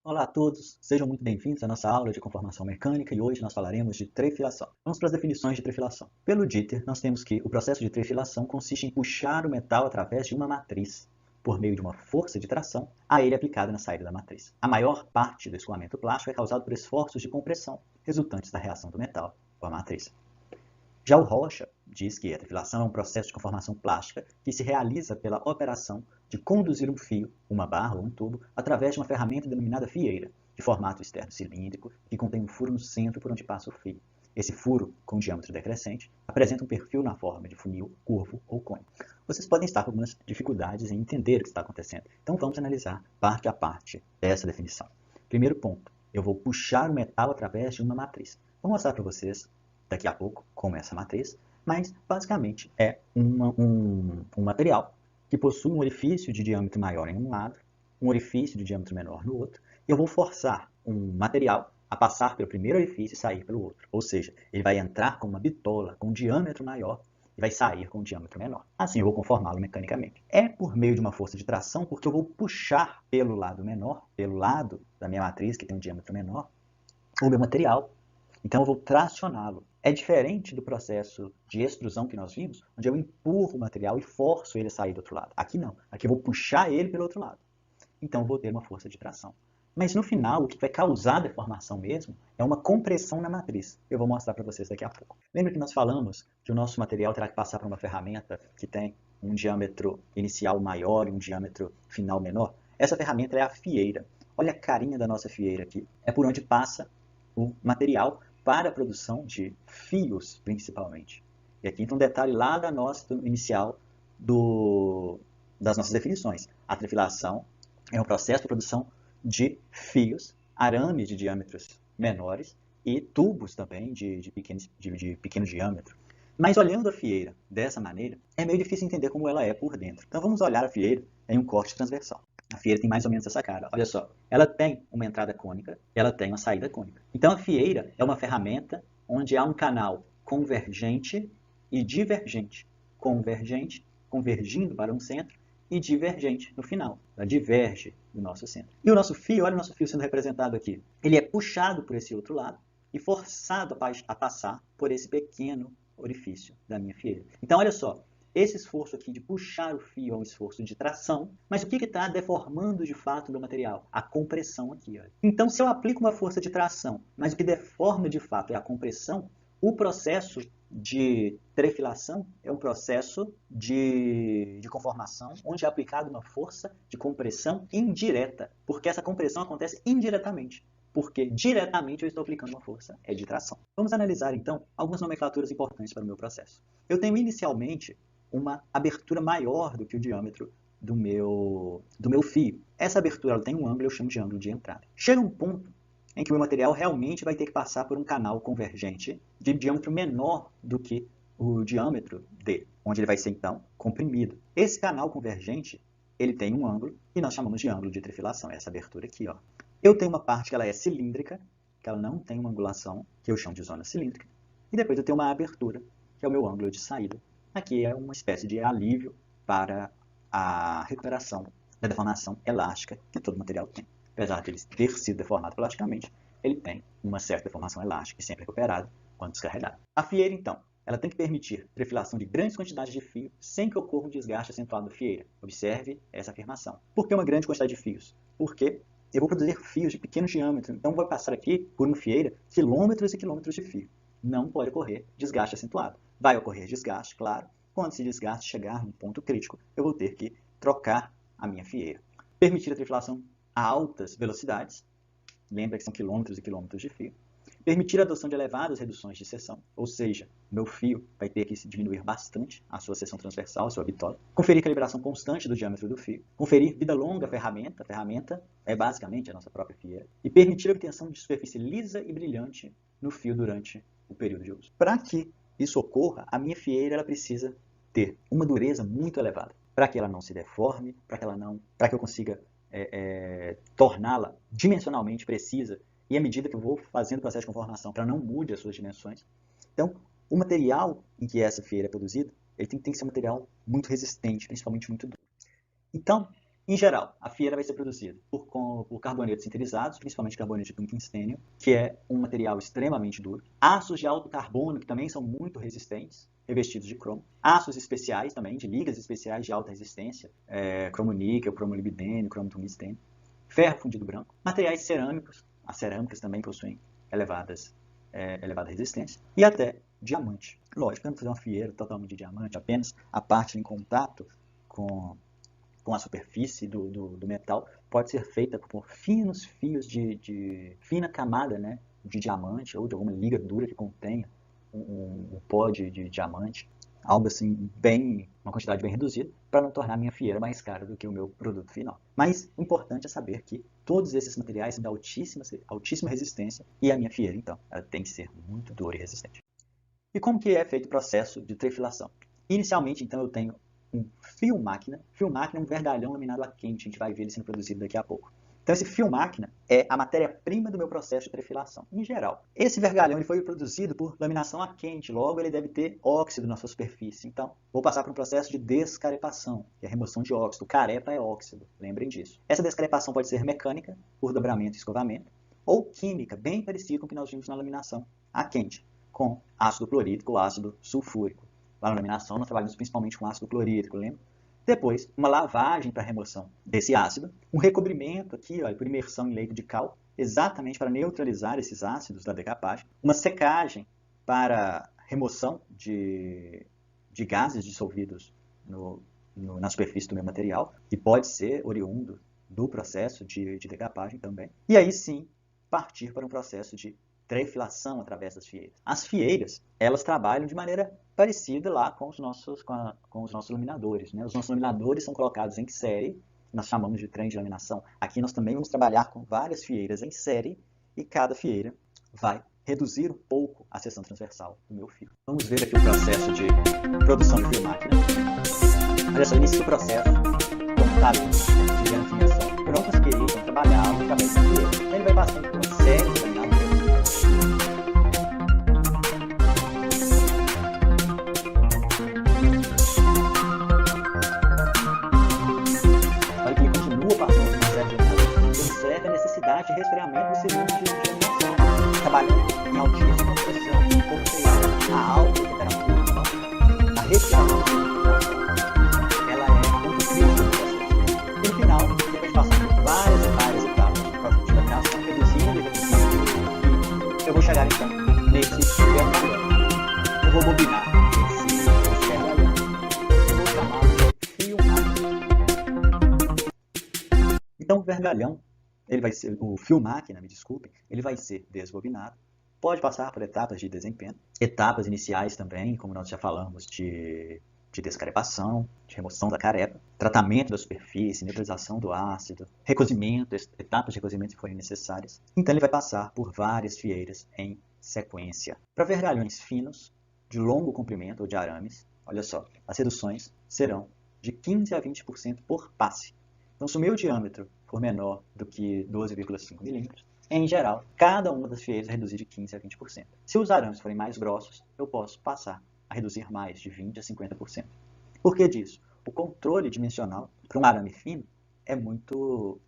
Olá a todos, sejam muito bem-vindos à nossa aula de conformação mecânica e hoje nós falaremos de trefilação. Vamos para as definições de trefilação. Pelo Dieter, nós temos que o processo de trefilação consiste em puxar o metal através de uma matriz, por meio de uma força de tração, a ele aplicada na saída da matriz. A maior parte do escoamento plástico é causado por esforços de compressão, resultantes da reação do metal com a matriz. Já o Rocha diz que a trefilação é um processo de conformação plástica que se realiza pela operação de conduzir um fio, uma barra ou um tubo, através de uma ferramenta denominada fieira, de formato externo cilíndrico, que contém um furo no centro por onde passa o fio. Esse furo, com diâmetro decrescente, apresenta um perfil na forma de funil, curvo ou cônico. Vocês podem estar com algumas dificuldades em entender o que está acontecendo, então vamos analisar parte a parte dessa definição. Primeiro ponto, eu vou puxar o metal através de uma matriz. Vou mostrar para vocês daqui a pouco como é essa matriz, mas basicamente é um material que possui um orifício de diâmetro maior em um lado, um orifício de diâmetro menor no outro, e eu vou forçar um material a passar pelo primeiro orifício e sair pelo outro. Ou seja, ele vai entrar com uma bitola com um diâmetro maior e vai sair com um diâmetro menor. Assim eu vou conformá-lo mecanicamente. É por meio de uma força de tração, porque eu vou puxar pelo lado menor, pelo lado da minha matriz, que tem um diâmetro menor, o meu material. Então eu vou tracioná-lo. É diferente do processo de extrusão que nós vimos, onde eu empurro o material e forço ele a sair do outro lado. Aqui não. Aqui eu vou puxar ele pelo outro lado. Então eu vou ter uma força de tração. Mas no final, o que vai causar a deformação mesmo é uma compressão na matriz. Eu vou mostrar para vocês daqui a pouco. Lembra que nós falamos que o nosso material terá que passar por uma ferramenta que tem um diâmetro inicial maior e um diâmetro final menor? Essa ferramenta é a fieira. Olha a carinha da nossa fieira aqui. É por onde passa o material para a produção de fios, principalmente. E aqui entra um detalhe lá da nossa inicial das nossas definições. A trefilação é um processo de produção de fios, arames de diâmetros menores e tubos também de pequeno diâmetro. Mas olhando a fieira dessa maneira, é meio difícil entender como ela é por dentro. Então vamos olhar a fieira em um corte transversal. A fieira tem mais ou menos essa cara. Olha só, ela tem uma entrada cônica, ela tem uma saída cônica. Então a fieira é uma ferramenta onde há um canal convergente e divergente. Convergente, convergindo para um centro, e divergente no final. Ela diverge do nosso centro. E o nosso fio, olha o nosso fio sendo representado aqui. Ele é puxado por esse outro lado e forçado a passar por esse pequeno orifício da minha fieira. Então olha só, esse esforço aqui de puxar o fio é um esforço de tração, mas o que está deformando de fato o meu material? A compressão aqui. Olha. Então, se eu aplico uma força de tração, mas o que deforma de fato é a compressão, o processo de trefilação é um processo de conformação onde é aplicada uma força de compressão indireta, porque essa compressão acontece indiretamente. Porque diretamente eu estou aplicando uma força de tração. Vamos analisar então algumas nomenclaturas importantes para o meu processo. Eu tenho inicialmente uma abertura maior do que o diâmetro do meu fio. Essa abertura ela tem um ângulo, eu chamo de ângulo de entrada. Chega um ponto em que o meu material realmente vai ter que passar por um canal convergente de diâmetro menor do que o diâmetro dele, onde ele vai ser então comprimido. Esse canal convergente ele tem um ângulo e nós chamamos de ângulo de trefilação, essa abertura aqui. Ó. Eu tenho uma parte que ela é cilíndrica, que ela não tem uma angulação, que eu chamo de zona cilíndrica, e depois eu tenho uma abertura, que é o meu ângulo de saída. Aqui é uma espécie de alívio para a recuperação da deformação elástica que todo material tem. Apesar de ele ter sido deformado plasticamente, ele tem uma certa deformação elástica e sempre recuperada quando descarregado. A fieira, então, ela tem que permitir trefilação de grandes quantidades de fio sem que ocorra um desgaste acentuado da fieira. Observe essa afirmação. Por que uma grande quantidade de fios? Porque eu vou produzir fios de pequeno diâmetro, então vou passar aqui por uma fieira quilômetros e quilômetros de fio. Não pode ocorrer desgaste acentuado. Vai ocorrer desgaste, claro. Quando esse desgaste chegar num ponto crítico, eu vou ter que trocar a minha fieira. Permitir a trefilação a altas velocidades, lembra que são quilômetros e quilômetros de fio. Permitir a adoção de elevadas reduções de seção, ou seja, meu fio vai ter que diminuir bastante a sua seção transversal, a sua bitola. Conferir calibração constante do diâmetro do fio. Conferir vida longa à ferramenta. A ferramenta é basicamente a nossa própria fieira. E permitir a obtenção de superfície lisa e brilhante no fio durante o período de uso. Para que isso ocorra, a minha fieira ela precisa ter uma dureza muito elevada. Para que ela não se deforme, para que eu consiga torná-la dimensionalmente precisa e à medida que eu vou fazendo o processo de conformação para não mude as suas dimensões. Então, o material em que essa fieira é produzida, ele tem que ser um material muito resistente, principalmente muito duro. Então, Em geral, a fieira vai ser produzida por carbonetos sinterizados, principalmente carboneto de tungstênio, que é um material extremamente duro. Aços de alto carbono, que também são muito resistentes, revestidos de cromo. Aços especiais também, de ligas especiais de alta resistência, cromo-níquel, cromo-molibdênio, cromo-tungstênio. Ferro fundido branco. Materiais cerâmicos, as cerâmicas também possuem elevada resistência. E até diamante. Lógico, eu não vou fazer uma fieira totalmente de diamante, apenas a parte em contato com a superfície do metal pode ser feita por finos fios de fina camada, né, de diamante ou de alguma liga dura que contenha um pó de diamante, algo assim, uma quantidade bem reduzida, para não tornar a minha fieira mais cara do que o meu produto final. Mas o importante é saber que todos esses materiais são de altíssima resistência e a minha fieira, então, ela tem que ser muito dura e resistente. E como que é feito o processo de trefilação? Inicialmente, então, eu tenho um fio-máquina. Fio-máquina é um vergalhão laminado a quente, a gente vai ver ele sendo produzido daqui a pouco. Então, esse fio-máquina é a matéria-prima do meu processo de trefilação, em geral. Esse vergalhão ele foi produzido por laminação a quente, logo ele deve ter óxido na sua superfície. Então, vou passar por um processo de descarepação, que é a remoção de óxido. Carepa é óxido, lembrem disso. Essa descarepação pode ser mecânica, por dobramento e escovamento, ou química, bem parecido com o que nós vimos na laminação a quente, com ácido clorídrico ou ácido sulfúrico. Lá na laminação nós trabalhamos principalmente com ácido clorídrico, lembra? Depois, uma lavagem para remoção desse ácido, um recobrimento aqui, ó, por imersão em leito de cal, exatamente para neutralizar esses ácidos da decapagem, uma secagem para remoção de gases dissolvidos na superfície do meu material, que pode ser oriundo do processo de decapagem também. E aí sim, partir para um processo de trefilação através das fieiras. As fieiras, elas trabalham de maneira parecida lá com os nossos laminadores, né? Os nossos laminadores são colocados em série, nós chamamos de trem de laminação. Aqui nós também vamos trabalhar com várias fieiras em série e cada fieira vai reduzir um pouco a seção transversal do meu fio. Vamos ver aqui o processo de produção de fio-máquina. Olha só, início do processo, como está ali, de afinação. Prontas fieiras vão trabalhar através da fieira. Então ele vai passando por uma série de laminadores. Observe a necessidade de resfriamento do cilindro de laminação, trabalhando em altíssima pressão, a alta temperatura. Então, a respiração da laminação, ela é muito crítica no processo. E no final, depois de passar por várias etapas do processo de laminação, reduzindo, eu vou chegar então nesse vergalhão. Eu vou bobinar esse vergalhão. Eu vou chamar de fio-máquina. Então, o vergalhão, o fio-máquina, me desculpe, ele vai ser desbobinado, pode passar por etapas de desempenho, etapas iniciais também, como nós já falamos, de descarepação, de remoção da carepa, tratamento da superfície, neutralização do ácido, recozimento, etapas de recozimento se forem necessárias. Então ele vai passar por várias fieiras em sequência. Para vergalhões finos, de longo comprimento ou de arames, olha só, as reduções serão de 15 a 20% por passe. Então, se o meu diâmetro for menor do que 12,5 milímetros, em geral, cada uma das fieiras vai reduzir de 15 a 20%. Se os arames forem mais grossos, eu posso passar a reduzir mais, de 20 a 50%. Por que disso? O controle dimensional para um arame fino é muito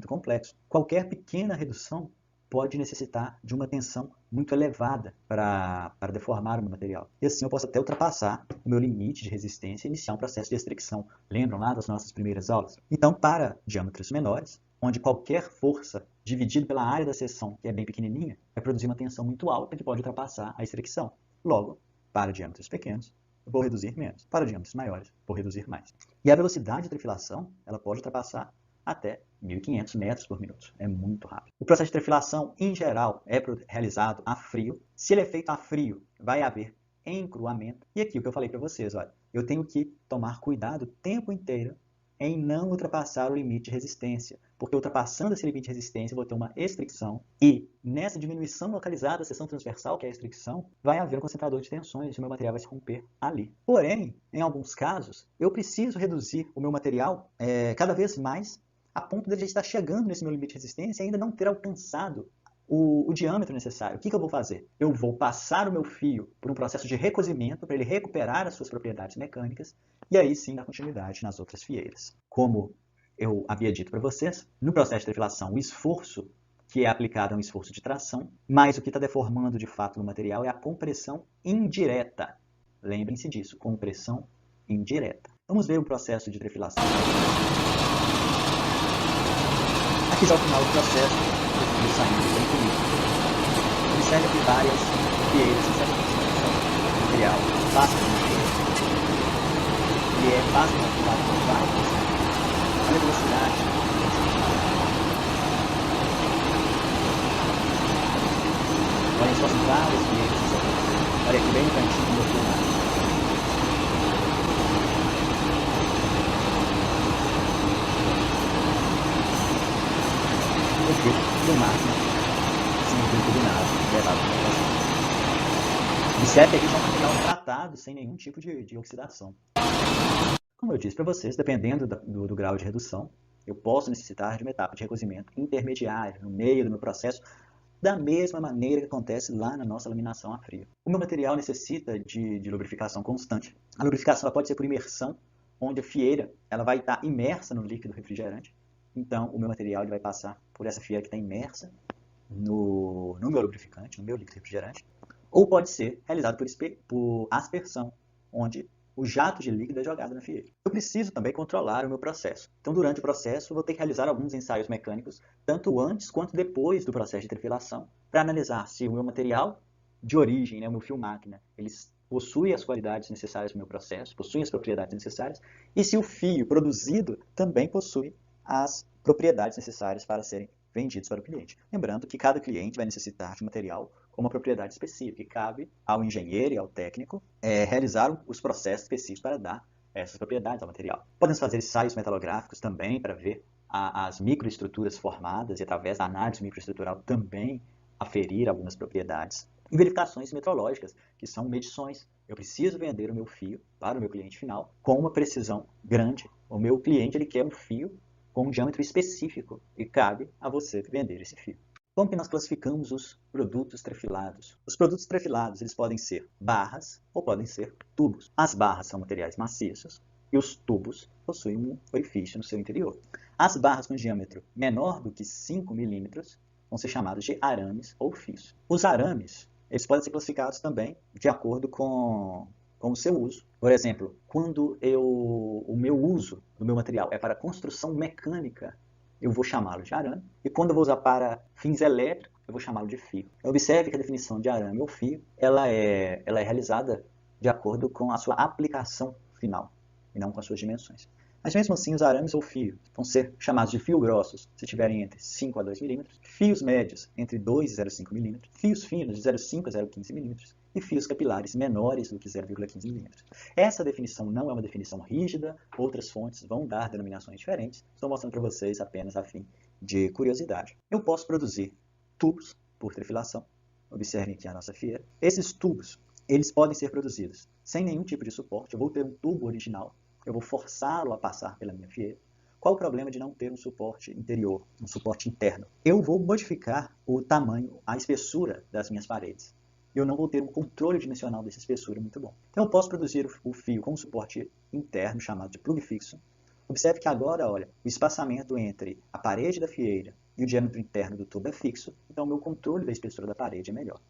complexo. Qualquer pequena redução pode necessitar de uma tensão muito elevada para deformar o meu material. E assim eu posso até ultrapassar o meu limite de resistência e iniciar um processo de restrição. Lembram lá das nossas primeiras aulas? Então, para diâmetros menores, onde qualquer força dividida pela área da seção, que é bem pequenininha, vai produzir uma tensão muito alta que pode ultrapassar a restrição. Logo, para diâmetros pequenos, eu vou reduzir menos. Para diâmetros maiores, vou reduzir mais. E a velocidade de trefilação, ela pode ultrapassar até 1.500 metros por minuto. É muito rápido. O processo de trefilação, em geral, é realizado a frio. Se ele é feito a frio, vai haver encruamento. E aqui o que eu falei para vocês, olha, eu tenho que tomar cuidado o tempo inteiro em não ultrapassar o limite de resistência, porque ultrapassando esse limite de resistência eu vou ter uma restrição e nessa diminuição localizada da seção transversal, que é a restrição, vai haver um concentrador de tensões e o meu material vai se romper ali. Porém, em alguns casos, eu preciso reduzir o meu material cada vez mais a ponto de ele já estar chegando nesse meu limite de resistência e ainda não ter alcançado o diâmetro necessário. O que eu vou fazer? Eu vou passar o meu fio por um processo de recozimento para ele recuperar as suas propriedades mecânicas e aí sim dar continuidade nas outras fieiras. Como eu havia dito para vocês, no processo de trefilação, o esforço que é aplicado é um esforço de tração, mas o que está deformando de fato no material é a compressão indireta. Lembrem-se disso, compressão indireta. Vamos ver o processo de trefilação. Aqui já é o final do processo, do saindo bem comigo. Observe aqui várias fieiras, o material passa por ele é fácil de manipular por vários. Olha a velocidade. Olha só, são várias fieiras. Olha aqui bem no cantinho do filmar. Porque filmar sem turbinado, levado para o processo. Observe que aqui já é um material tratado sem nenhum tipo de oxidação. Como eu disse para vocês, dependendo do grau de redução, eu posso necessitar de uma etapa de recozimento intermediária no meio do meu processo, da mesma maneira que acontece lá na nossa laminação a frio. O meu material necessita de lubrificação constante. A lubrificação pode ser por imersão, onde a fieira ela vai estar imersa no líquido refrigerante. Então, o meu material ele vai passar por essa fieira que está imersa no meu lubrificante, no meu líquido refrigerante. Ou pode ser realizado por aspersão, onde o jato de líquido é jogado na fieira. Eu preciso também controlar o meu processo. Então, durante o processo, eu vou ter que realizar alguns ensaios mecânicos, tanto antes quanto depois do processo de trefilação, para analisar se o meu material de origem, o meu fio máquina, ele possui as qualidades necessárias para o meu processo, possui as propriedades necessárias, e se o fio produzido também possui as propriedades necessárias para serem vendidos para o cliente. Lembrando que cada cliente vai necessitar de material com uma propriedade específica, e cabe ao engenheiro e ao técnico realizar os processos específicos para dar essas propriedades ao material. Podemos fazer ensaios metalográficos também para ver as microestruturas formadas e, através da análise microestrutural, também aferir algumas propriedades. E verificações metrológicas, que são medições. Eu preciso vender o meu fio para o meu cliente final com uma precisão grande. O meu cliente ele quer um fio com um diâmetro específico e cabe a você vender esse fio. Como que nós classificamos os produtos trefilados? Os produtos trefilados eles podem ser barras ou podem ser tubos. As barras são materiais maciços e os tubos possuem um orifício no seu interior. As barras com diâmetro menor do que 5 milímetros vão ser chamados de arames ou fios. Os arames eles podem ser classificados também de acordo com o seu uso. Por exemplo, quando o meu uso do meu material é para construção mecânica, eu vou chamá-lo de arame. E quando eu vou usar para fins elétricos, eu vou chamá-lo de fio. Observe que a definição de arame ou fio ela é realizada de acordo com a sua aplicação final, e não com as suas dimensões. Mas mesmo assim, os arames ou fios vão ser chamados de fios grossos se tiverem entre 5 a 2 milímetros, fios médios entre 2 e 0,5 milímetros, fios finos de 0,5 a 0,15 milímetros, e fios capilares menores do que 0,15 milímetros. Essa definição não é uma definição rígida, outras fontes vão dar denominações diferentes, estou mostrando para vocês apenas a fim de curiosidade. Eu posso produzir tubos por trefilação, observem aqui a nossa fieira. Esses tubos, eles podem ser produzidos sem nenhum tipo de suporte, eu vou ter um tubo original, eu vou forçá-lo a passar pela minha fieira. Qual o problema de não ter um suporte interior, um suporte interno? Eu vou modificar o tamanho, a espessura das minhas paredes. Eu não vou ter um controle dimensional dessa espessura muito bom. Então eu posso produzir o fio com um suporte interno, chamado de plug fixo. Observe que agora, olha, o espaçamento entre a parede da fieira e o diâmetro interno do tubo é fixo, então o meu controle da espessura da parede é melhor.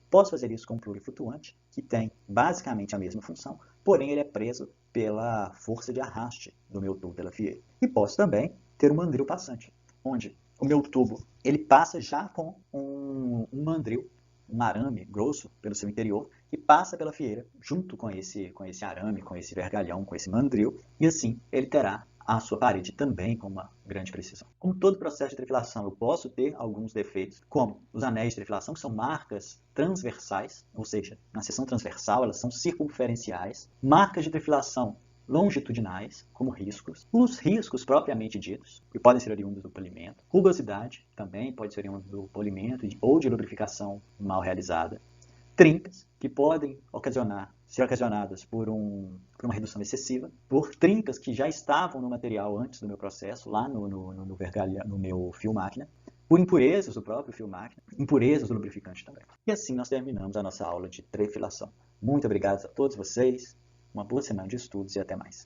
Posso fazer isso com um plug flutuante, que tem basicamente a mesma função, porém ele é preso pela força de arraste do meu tubo pela fieira. E posso também ter um mandril passante, onde o meu tubo ele passa já com um mandril, um arame grosso pelo seu interior, que passa pela fieira junto com esse arame, com esse vergalhão, com esse mandril, e assim ele terá a sua parede também com uma grande precisão. Como todo processo de trefilação, eu posso ter alguns defeitos, como os anéis de trefilação, que são marcas transversais, ou seja, na seção transversal elas são circunferenciais, marcas de trefilação longitudinais, como riscos, os riscos propriamente ditos, que podem ser oriundos do polimento, rugosidade, também pode ser oriundo do polimento ou de lubrificação mal realizada, trincas, que podem ser ocasionadas por uma redução excessiva, por trincas que já estavam no material antes do meu processo, lá no meu fio máquina, por impurezas do próprio fio máquina, impurezas do lubrificante também. E assim nós terminamos a nossa aula de trefilação. Muito obrigado a todos vocês, uma boa semana de estudos e até mais.